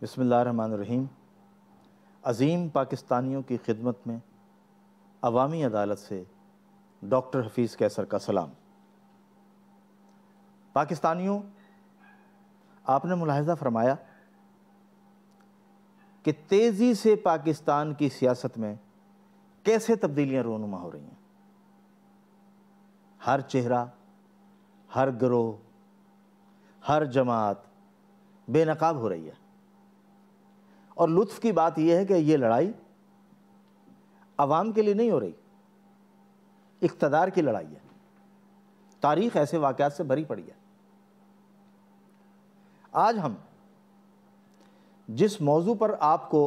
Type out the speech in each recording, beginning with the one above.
بسم اللہ الرحمن الرحیم۔ عظیم پاکستانیوں کی خدمت میں عوامی عدالت سے ڈاکٹر حفیظ قیصر کا سلام۔ پاکستانیوں، آپ نے ملاحظہ فرمایا کہ تیزی سے پاکستان کی سیاست میں کیسے تبدیلیاں رونما ہو رہی ہیں۔ ہر چہرہ، ہر گروہ، ہر جماعت بے نقاب ہو رہی ہے، اور لطف کی بات یہ ہے کہ یہ لڑائی عوام کے لیے نہیں ہو رہی، اقتدار کی لڑائی ہے۔ تاریخ ایسے واقعات سے بھری پڑی ہے۔ آج ہم جس موضوع پر آپ کو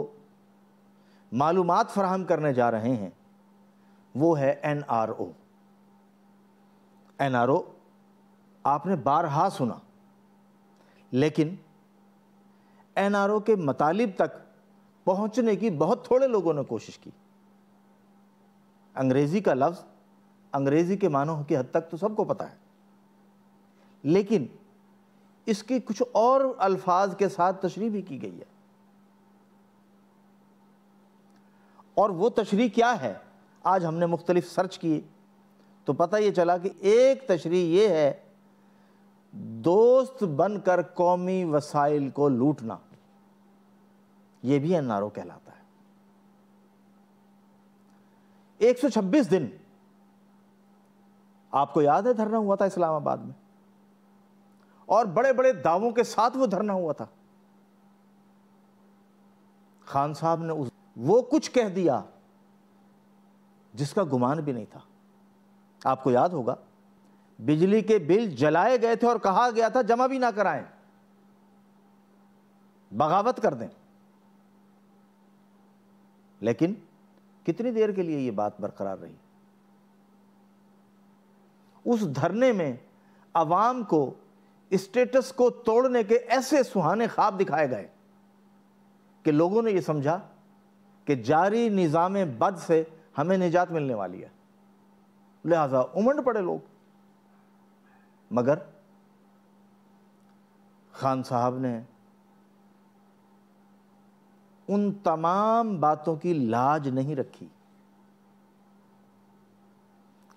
معلومات فراہم کرنے جا رہے ہیں وہ ہے NRO۔ NRO آپ نے بارہا سنا، لیکن NRO کے مطالب تک پہنچنے کی بہت تھوڑے لوگوں نے کوشش کی۔ انگریزی کا لفظ، انگریزی کے معنوں کی حد تک تو سب کو پتہ ہے، لیکن اس کی کچھ اور الفاظ کے ساتھ تشریح بھی کی گئی ہے، اور وہ تشریح کیا ہے آج ہم نے مختلف سرچ کی تو پتہ یہ چلا کہ ایک تشریح یہ ہے دوست بن کر قومی وسائل کو لوٹنا، یہ بھی NRO کہلاتا ہے۔ 126 دن آپ کو یاد ہے دھرنا ہوا تھا اسلام آباد میں، اور بڑے بڑے دعووں کے ساتھ وہ دھرنا ہوا تھا۔ خان صاحب نے وہ کچھ کہہ دیا جس کا گمان بھی نہیں تھا۔ آپ کو یاد ہوگا بجلی کے بل جلائے گئے تھے اور کہا گیا تھا جمع بھی نہ کرائیں، بغاوت کر دیں، لیکن کتنی دیر کے لیے یہ بات برقرار رہی؟ اس دھرنے میں عوام کو اسٹیٹس کو توڑنے کے ایسے سہانے خواب دکھائے گئے کہ لوگوں نے یہ سمجھا کہ جاری نظام بد سے ہمیں نجات ملنے والی ہے، لہذا امنڈ پڑے لوگ۔ مگر خان صاحب نے ان تمام باتوں کی لاج نہیں رکھی۔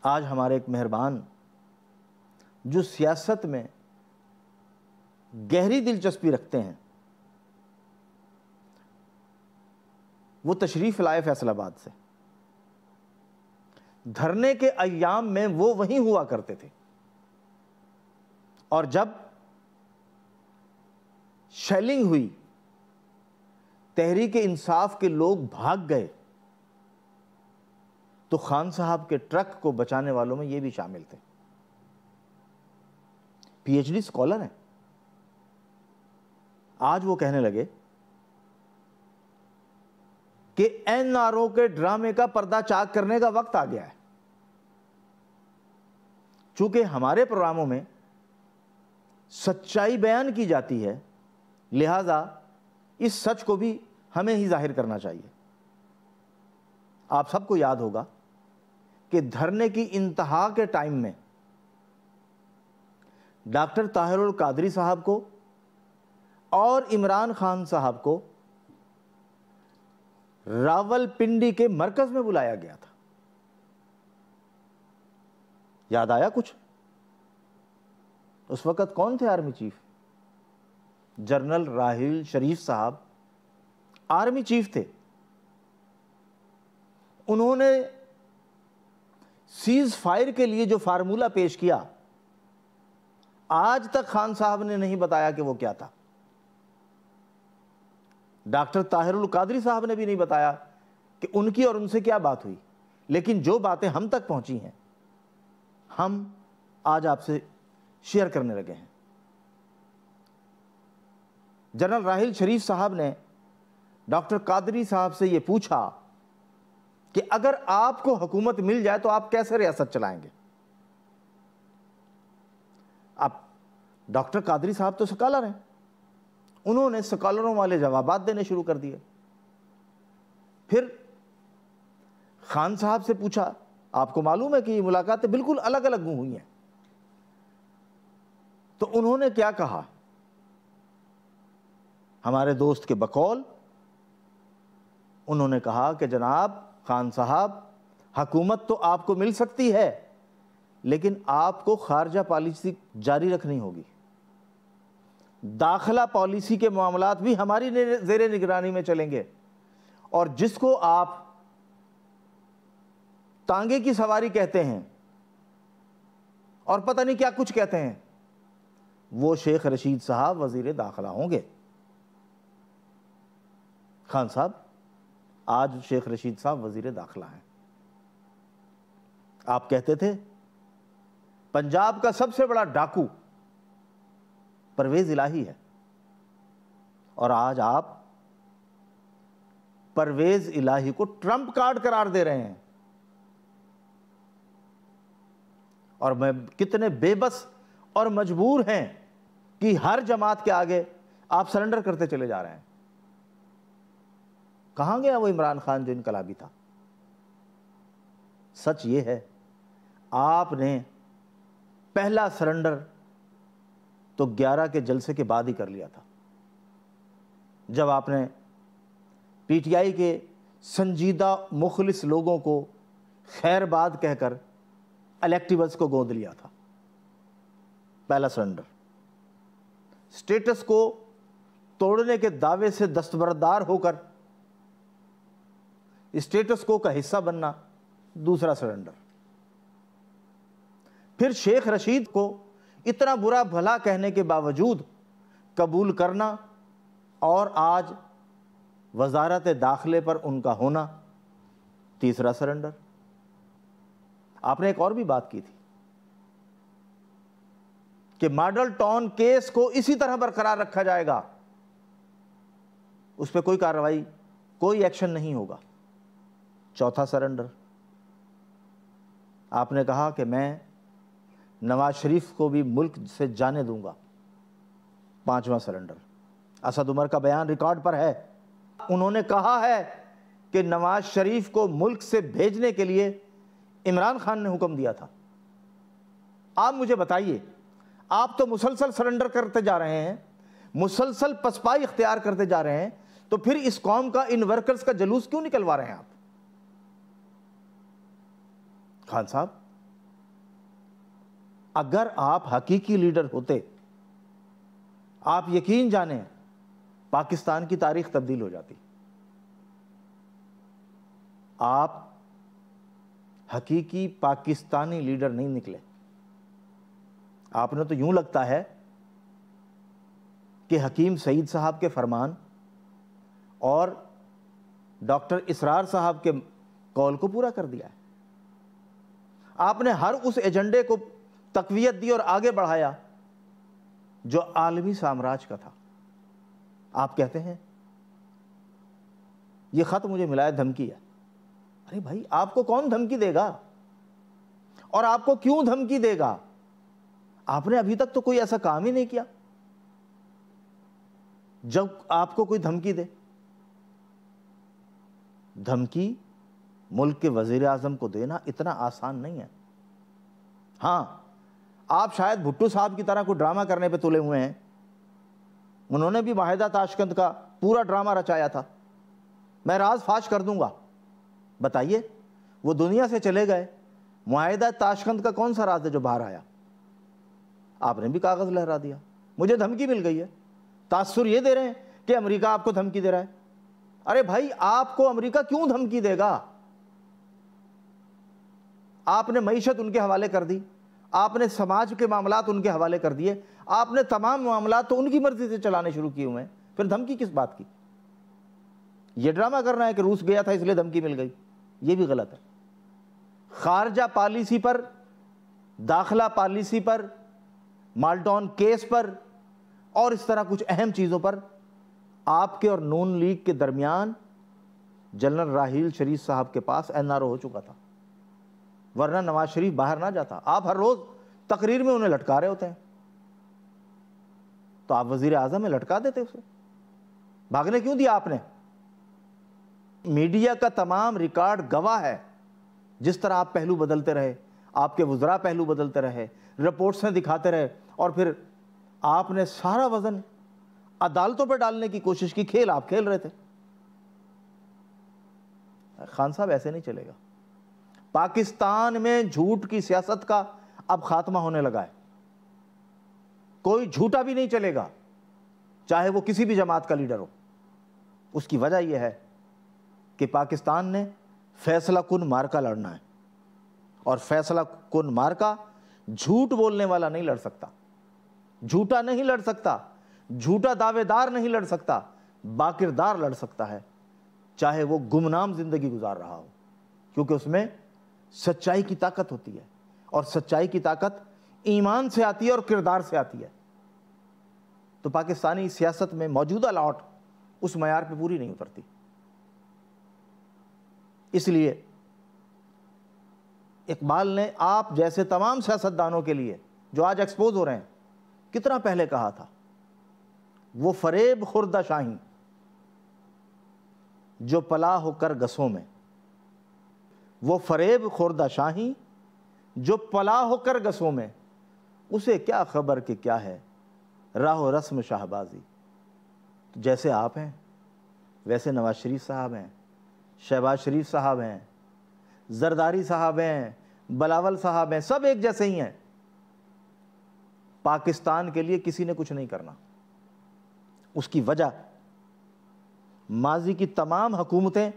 آج ہمارے ایک مہربان جو سیاست میں گہری دلچسپی رکھتے ہیں، وہ تشریف لائے فیصل آباد سے۔ دھرنے کے ایام میں وہ وہیں ہوا کرتے تھے، اور جب شیلنگ ہوئی، تحریک انصاف کے لوگ بھاگ گئے، تو خان صاحب کے ٹرک کو بچانے والوں میں یہ بھی شامل تھے۔ PhD اسکالر ہیں۔ آج وہ کہنے لگے کہ NRO کے ڈرامے کا پردہ چاک کرنے کا وقت آ گیا ہے۔ چونکہ ہمارے پروگراموں میں سچائی بیان کی جاتی ہے، لہذا اس سچ کو بھی ہمیں ہی ظاہر کرنا چاہیے۔ آپ سب کو یاد ہوگا کہ دھرنے کی انتہا کے ٹائم میں ڈاکٹر طاہر القادری صاحب کو اور عمران خان صاحب کو راول پنڈی کے مرکز میں بلایا گیا تھا۔ یاد آیا کچھ؟ اس وقت کون تھے army chief? General Raheel Sharif صاحب آرمی چیف تھے۔ انہوں نے سیز فائر کے لیے جو فارمولہ پیش کیا، آج تک خان صاحب نے نہیں بتایا کہ وہ کیا تھا۔ ڈاکٹر طاہر القادری صاحب نے بھی نہیں بتایا کہ ان کی اور ان سے کیا بات ہوئی، لیکن جو باتیں ہم تک پہنچی ہیں ہم آج آپ سے شیئر کرنے لگے ہیں۔ جنرل راحیل شریف صاحب نے ڈاکٹر قادری صاحب سے یہ پوچھا کہ اگر آپ کو حکومت مل جائے تو آپ کیسے ریاست چلائیں گے؟ اب ڈاکٹر قادری صاحب تو سکالر ہیں، انہوں نے سکالروں والے جوابات دینے شروع کر دیے۔ پھر خان صاحب سے پوچھا، آپ کو معلوم ہے کہ یہ ملاقاتیں بالکل الگ الگ ہوئی ہیں، تو انہوں نے کیا کہا؟ ہمارے دوست کے بقول انہوں نے کہا کہ جناب خان صاحب، حکومت تو آپ کو مل سکتی ہے لیکن آپ کو خارجہ پالیسی جاری رکھنی ہوگی، داخلہ پالیسی کے معاملات بھی ہماری زیر نگرانی میں چلیں گے، اور جس کو آپ تانگے کی سواری کہتے ہیں اور پتہ نہیں کیا کچھ کہتے ہیں، وہ شیخ رشید صاحب وزیر داخلہ ہوں گے۔ خان صاحب، آج شیخ رشید صاحب وزیر داخلہ ہیں۔ آپ کہتے تھے پنجاب کا سب سے بڑا ڈاکو پرویز الہی ہے، اور آج آپ پرویز الہی کو ٹرمپ کارڈ قرار دے رہے ہیں، اور میں کتنے بے بس اور مجبور ہیں کہ ہر جماعت کے آگے آپ سرنڈر کرتے چلے جا رہے ہیں۔ کہاں گیا وہ عمران خان جو انقلابی تھا؟ سچ یہ ہے آپ نے پہلا سرنڈر تو 11 کے جلسے کے بعد ہی کر لیا تھا، جب آپ نے پی ٹی آئی کے سنجیدہ مخلص لوگوں کو خیر باد کہہ کر الیکٹیوز کو گود لیا تھا۔ پہلا سرنڈر، سٹیٹس کو توڑنے کے دعوے سے دستبردار ہو کر سٹیٹس کو کا حصہ بننا، دوسرا سرنڈر۔ پھر شیخ رشید کو اتنا برا بھلا کہنے کے باوجود قبول کرنا، اور آج وزارت داخلے پر ان کا ہونا، تیسرا سرنڈر۔ آپ نے ایک اور بھی بات کی تھی کہ ماڈل ٹاؤن کیس کو اسی طرح برقرار رکھا جائے گا، اس پہ کوئی کارروائی، کوئی ایکشن نہیں ہوگا، چوتھا سرنڈر۔ آپ نے کہا کہ میں نواز شریف کو بھی ملک سے جانے دوں گا، پانچواں سرنڈر۔ اسد عمر کا بیان ریکارڈ پر ہے، انہوں نے کہا ہے کہ نواز شریف کو ملک سے بھیجنے کے لیے عمران خان نے حکم دیا تھا۔ آپ مجھے بتائیے، آپ تو مسلسل سرنڈر کرتے جا رہے ہیں، مسلسل پسپائی اختیار کرتے جا رہے ہیں، تو پھر اس قوم کا، ان ورکرز کا جلوس کیوں نکلوا رہے ہیں آپ؟ خان صاحب، اگر آپ حقیقی لیڈر ہوتے، آپ یقین جانیں پاکستان کی تاریخ تبدیل ہو جاتی۔ آپ حقیقی پاکستانی لیڈر نہیں نکلے، آپ نے تو یوں لگتا ہے کہ حکیم سعید صاحب کے فرمان اور ڈاکٹر اسرار صاحب کے قول کو پورا کر دیا ہے۔ آپ نے ہر اس ایجنڈے کو تقویت دی اور آگے بڑھایا جو عالمی سامراج کا تھا۔ آپ کہتے ہیں یہ خط مجھے ملا ہے، دھمکی ہے۔ ارے بھائی، آپ کو کون دھمکی دے گا اور آپ کو کیوں دھمکی دے گا؟ آپ نے ابھی تک تو کوئی ایسا کام ہی نہیں کیا جب آپ کو کوئی دھمکی دے۔ دھمکی ملک کے وزیر اعظم کو دینا اتنا آسان نہیں ہے۔ ہاں، آپ شاید بھٹو صاحب کی طرح کوئی ڈرامہ کرنے پہ تلے ہوئے ہیں، انہوں نے بھی معاہدہ تاشکند کا پورا ڈرامہ رچایا تھا، میں راز فاش کر دوں گا۔ بتائیے، وہ دنیا سے چلے گئے، معاہدہ تاشکند کا کون سا راز ہے جو باہر آیا؟ آپ نے بھی کاغذ لہرا دیا، مجھے دھمکی مل گئی ہے۔ تاثر یہ دے رہے ہیں کہ امریکہ آپ کو دھمکی دے رہا ہے۔ ارے بھائی، آپ کو امریکہ کیوں دھمکی دے گا؟ آپ نے معیشت ان کے حوالے کر دی، آپ نے سماج کے معاملات ان کے حوالے کر دیے، آپ نے تمام معاملات تو ان کی مرضی سے چلانے شروع کیے ہوئے ہیں، پھر دھمکی کس بات کی؟ یہ ڈرامہ کرنا ہے کہ روس گیا تھا اس لیے دھمکی مل گئی، یہ بھی غلط ہے۔ خارجہ پالیسی پر، داخلہ پالیسی پر، مالٹون کیس پر اور اس طرح کچھ اہم چیزوں پر آپ کے اور نون لیگ کے درمیان جنرل راحیل شریف صاحب کے پاس این آر او ہو چکا تھا، ورنہ نواز شریف باہر نہ جاتا۔ آپ ہر روز تقریر میں انہیں لٹکا رہے ہوتے ہیں، تو آپ وزیر اعظم میں لٹکا دیتے اسے، بھاگنے کیوں دیا آپ نے؟ میڈیا کا تمام ریکارڈ گواہ ہے، جس طرح آپ پہلو بدلتے رہے، آپ کے وزراء پہلو بدلتے رہے، رپورٹس میں دکھاتے رہے، اور پھر آپ نے سارا وزن عدالتوں پہ ڈالنے کی کوشش کی، کھیل آپ کھیل رہے تھے۔ خان صاحب ایسے نہیں چلے گا۔ پاکستان میں جھوٹ کی سیاست کا اب خاتمہ ہونے لگا ہے، کوئی جھوٹا بھی نہیں چلے گا، چاہے وہ کسی بھی جماعت کا لیڈر ہو۔ اس کی وجہ یہ ہے کہ پاکستان نے فیصلہ کن مارکا لڑنا ہے، اور فیصلہ کن مارکا جھوٹ بولنے والا نہیں لڑ سکتا، جھوٹا نہیں لڑ سکتا، جھوٹا دعوے دار نہیں لڑ سکتا، باکردار لڑ سکتا ہے، چاہے وہ گمنام زندگی گزار رہا ہو، کیونکہ اس میں سچائی کی طاقت ہوتی ہے، اور سچائی کی طاقت ایمان سے آتی ہے اور کردار سے آتی ہے۔ تو پاکستانی سیاست میں موجودہ لاٹ اس معیار پہ پوری نہیں اترتی۔ اس لیے اقبال نے آپ جیسے تمام سیاستدانوں کے لیے جو آج ایکسپوز ہو رہے ہیں، کتنا پہلے کہا تھا، وہ فریب خوردہ شاہی جو پلا ہو کر گسوں میں، وہ فریب خوردہ شاہی جو پلا ہو کر گسوں میں، اسے کیا خبر کہ کیا ہے راہ و رسم شاہبازی۔ جیسے آپ ہیں ویسے نواز شریف صاحب ہیں، شہباز شریف صاحب ہیں، زرداری صاحب ہیں، بلاول صاحب ہیں، سب ایک جیسے ہی ہیں۔ پاکستان کے لیے کسی نے کچھ نہیں کرنا۔ اس کی وجہ ماضی کی تمام حکومتیں،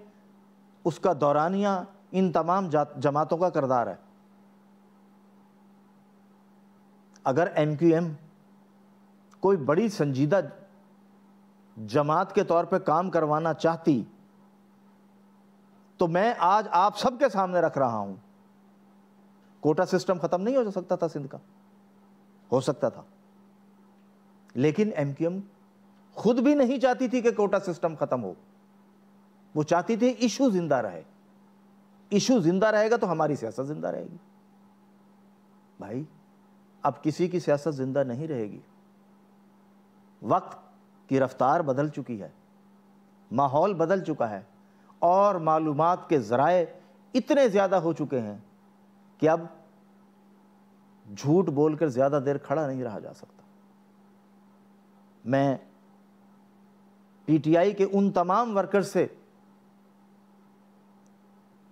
اس کا دورانیہ ان تمام جماعتوں کا کردار ہے۔ اگر ایم کیو ایم کوئی بڑی سنجیدہ جماعت کے طور پہ کام کروانا چاہتی تو میں آج آپ سب کے سامنے رکھ رہا ہوں، کوٹا سسٹم ختم نہیں ہو سکتا تھا سندھ کا؟ ہو سکتا تھا، لیکن ایم کیو ایم خود بھی نہیں چاہتی تھی کہ کوٹا سسٹم ختم ہو، وہ چاہتی تھی ایشو زندہ رہے۔ ایشو زندہ رہے گا تو ہماری سیاست زندہ رہے گی۔ بھائی اب کسی کی سیاست زندہ نہیں رہے گی، وقت کی رفتار بدل چکی ہے، ماحول بدل چکا ہے، اور معلومات کے ذرائع اتنے زیادہ ہو چکے ہیں کہ اب جھوٹ بول کر زیادہ دیر کھڑا نہیں رہا جا سکتا۔ میں پی ٹی آئی کے ان تمام ورکرز سے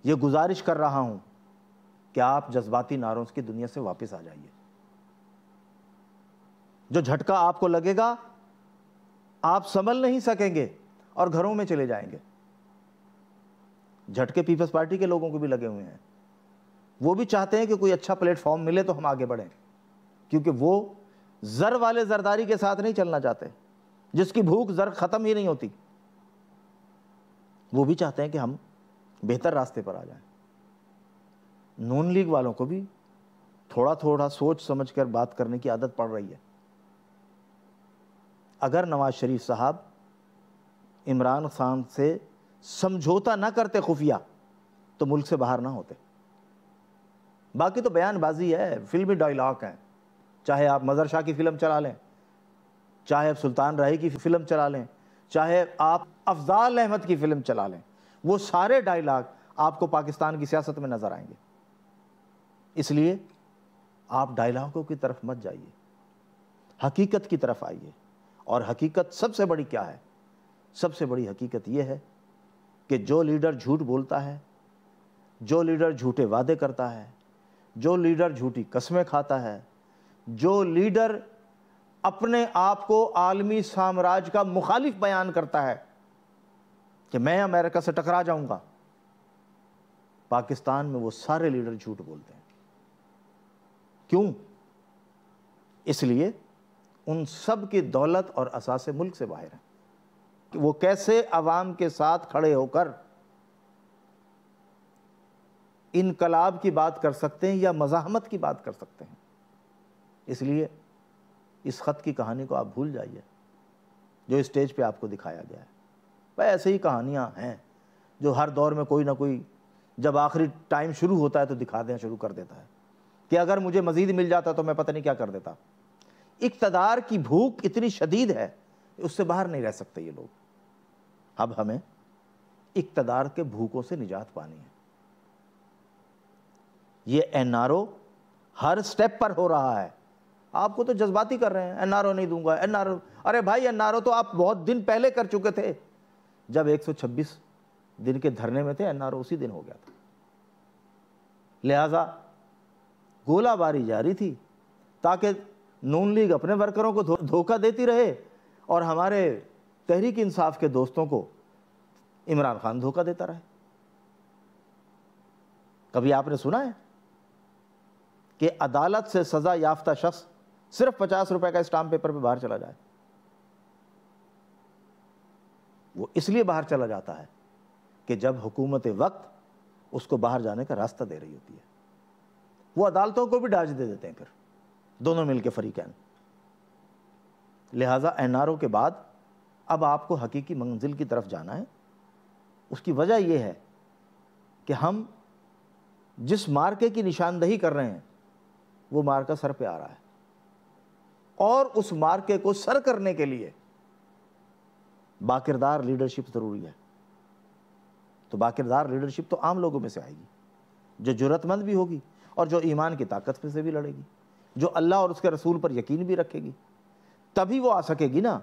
یہ گزارش کر رہا ہوں کہ آپ جذباتی نعروں کی دنیا سے واپس آ جائیے۔ جو جھٹکا آپ کو لگے گا آپ سنبھل نہیں سکیں گے اور گھروں میں چلے جائیں گے۔ جھٹکے پیپلز پارٹی کے لوگوں کو بھی لگے ہوئے ہیں، وہ بھی چاہتے ہیں کہ کوئی اچھا پلیٹ فارم ملے تو ہم آگے بڑھیں، کیونکہ وہ زر والے زرداری کے ساتھ نہیں چلنا چاہتے، جس کی بھوک زر ختم ہی نہیں ہوتی۔ وہ بھی چاہتے ہیں کہ ہم بہتر راستے پر آ جائیں۔ نون لیگ والوں کو بھی تھوڑا تھوڑا سوچ سمجھ کر بات کرنے کی عادت پڑ رہی ہے۔ اگر نواز شریف صاحب عمران خان سے سمجھوتا نہ کرتے خفیہ تو ملک سے باہر نہ ہوتے۔ باقی تو بیان بازی ہے، فلمی ڈائلاگ ہیں، چاہے آپ مظہر شاہ کی فلم چلا لیں، چاہے آپ سلطان راہی کی فلم چلا لیں، چاہے آپ افضال احمد کی فلم چلا لیں، وہ سارے ڈائلاگ آپ کو پاکستان کی سیاست میں نظر آئیں گے۔ اس لیے آپ ڈائلاگوں کی طرف مت جائیے، حقیقت کی طرف آئیے۔ اور حقیقت سب سے بڑی کیا ہے؟ سب سے بڑی حقیقت یہ ہے کہ جو لیڈر جھوٹ بولتا ہے، جو لیڈر جھوٹے وعدے کرتا ہے، جو لیڈر جھوٹی قسمیں کھاتا ہے، جو لیڈر اپنے آپ کو عالمی سامراج کا مخالف بیان کرتا ہے کہ میں امریکہ سے ٹکرا جاؤں گا، پاکستان میں وہ سارے لیڈر جھوٹ بولتے ہیں۔ کیوں؟ اس لیے ان سب کی دولت اور اثاثے ملک سے باہر ہیں کہ وہ کیسے عوام کے ساتھ کھڑے ہو کر انقلاب کی بات کر سکتے ہیں یا مزاحمت کی بات کر سکتے ہیں۔ اس لیے اس خط کی کہانی کو آپ بھول جائیے جو اسٹیج پہ آپ کو دکھایا گیا ہے۔ بھائی ایسے ہی کہانیاں ہیں جو ہر دور میں کوئی نہ کوئی جب آخری ٹائم شروع ہوتا ہے تو دکھا دیں شروع کر دیتا ہے کہ اگر مجھے مزید مل جاتا تو میں پتہ نہیں کیا کر دیتا۔ اقتدار کی بھوک اتنی شدید ہے کہ اس سے باہر نہیں رہ سکتے یہ لوگ۔ اب ہمیں اقتدار کے بھوکوں سے نجات پانی ہے۔ یہ این آر او ہر سٹیپ پر ہو رہا ہے، آپ کو تو جذباتی کر رہے ہیں، این آر او نہیں دوں گا، این آر او، ارے بھائی این آر او تو آپ بہت دن پہلے کر چکے تھے، جب 126 دن کے دھرنے میں تھے این آر او اسی دن ہو گیا تھا۔ لہٰذا گولہ باری جاری تھی تاکہ نون لیگ اپنے ورکروں کو دھوکہ دیتی رہے اور ہمارے تحریک انصاف کے دوستوں کو عمران خان دھوکہ دیتا رہے۔ کبھی آپ نے سنا ہے کہ عدالت سے سزا یافتہ شخص صرف 50 روپے کا اسٹامپ پیپر پہ باہر چلا جائے؟ وہ اس لیے باہر چلا جاتا ہے کہ جب حکومت وقت اس کو باہر جانے کا راستہ دے رہی ہوتی ہے، وہ عدالتوں کو بھی ڈاج دے دیتے ہیں پھر دونوں مل کے فریقین۔ لہٰذا این آر او کے بعد اب آپ کو حقیقی منزل کی طرف جانا ہے۔ اس کی وجہ یہ ہے کہ ہم جس مارکے کی نشاندہی کر رہے ہیں وہ مارکا سر پہ آ رہا ہے، اور اس مارکے کو سر کرنے کے لیے باکردار لیڈرشپ ضروری ہے۔ تو باکردار لیڈرشپ تو عام لوگوں میں سے آئے گی، جو جرأت مند بھی ہوگی اور جو ایمان کی طاقت سے بھی لڑے گی، جو اللہ اور اس کے رسول پر یقین بھی رکھے گی، تبھی وہ آ سکے گی نا۔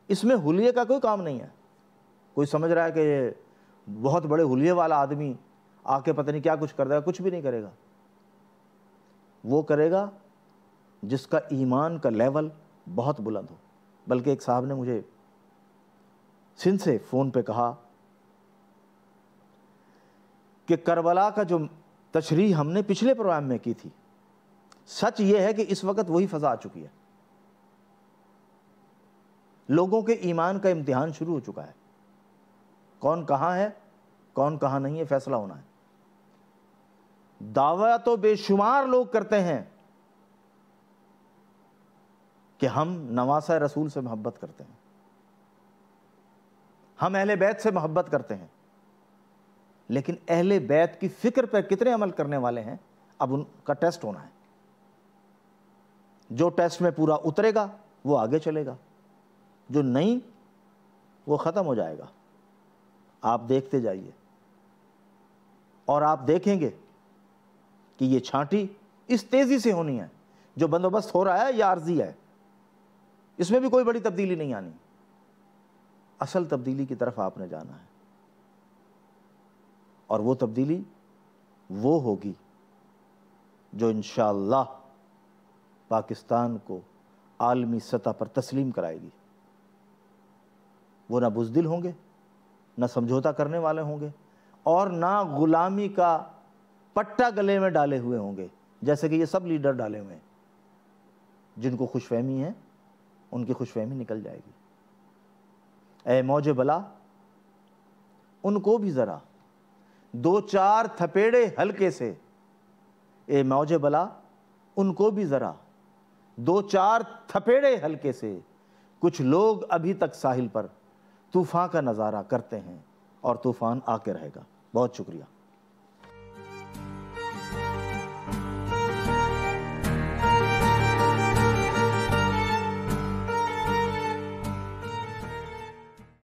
اس میں حلیے کا کوئی کام نہیں ہے۔ کوئی سمجھ رہا ہے کہ یہ بہت بڑے حلیے والا آدمی آ کے پتہ نہیں کیا کچھ کر دے گا، کچھ بھی نہیں کرے گا۔ وہ کرے گا جس کا ایمان کا لیول بہت بلند ہو۔ بلکہ ایک صاحب نے مجھے سندھ سے فون پہ کہا کہ کربلا کا جو تشریح ہم نے پچھلے پروگرام میں کی تھی، سچ یہ ہے کہ اس وقت وہی فضا آ چکی ہے۔ لوگوں کے ایمان کا امتحان شروع ہو چکا ہے۔ کون کہاں ہے، کون کہاں نہیں ہے، فیصلہ ہونا ہے۔ دعویٰ تو بے شمار لوگ کرتے ہیں کہ ہم نواسہ رسول سے محبت کرتے ہیں، ہم اہل بیت سے محبت کرتے ہیں، لیکن اہل بیت کی فکر پر کتنے عمل کرنے والے ہیں، اب ان کا ٹیسٹ ہونا ہے۔ جو ٹیسٹ میں پورا اترے گا وہ آگے چلے گا، جو نہیں وہ ختم ہو جائے گا۔ آپ دیکھتے جائیے اور آپ دیکھیں گے کہ یہ چھانٹی اس تیزی سے ہونی ہے۔ جو بندوبست ہو رہا ہے یہ عارضی ہے، اس میں بھی کوئی بڑی تبدیلی نہیں آنی۔ اصل تبدیلی کی طرف آپ نے جانا ہے، اور وہ تبدیلی وہ ہوگی جو انشاءاللہ پاکستان کو عالمی سطح پر تسلیم کرائے گی۔ وہ نہ بزدل ہوں گے، نہ سمجھوتا کرنے والے ہوں گے، اور نہ غلامی کا پٹا گلے میں ڈالے ہوئے ہوں گے جیسے کہ یہ سب لیڈر ڈالے ہوئے ہیں۔ جن کو خوش فہمی ہے ان کی خوش فہمی نکل جائے گی۔ اے موج بلا، ان کو بھی ذرا دو چار تھپیڑے ہلکے سے، اے موج بلا ان کو بھی ذرا دو چار تھپیڑے ہلکے سے، کچھ لوگ ابھی تک ساحل پر طوفان کا نظارہ کرتے ہیں اور طوفان آ کے رہے گا۔ بہت شکریہ۔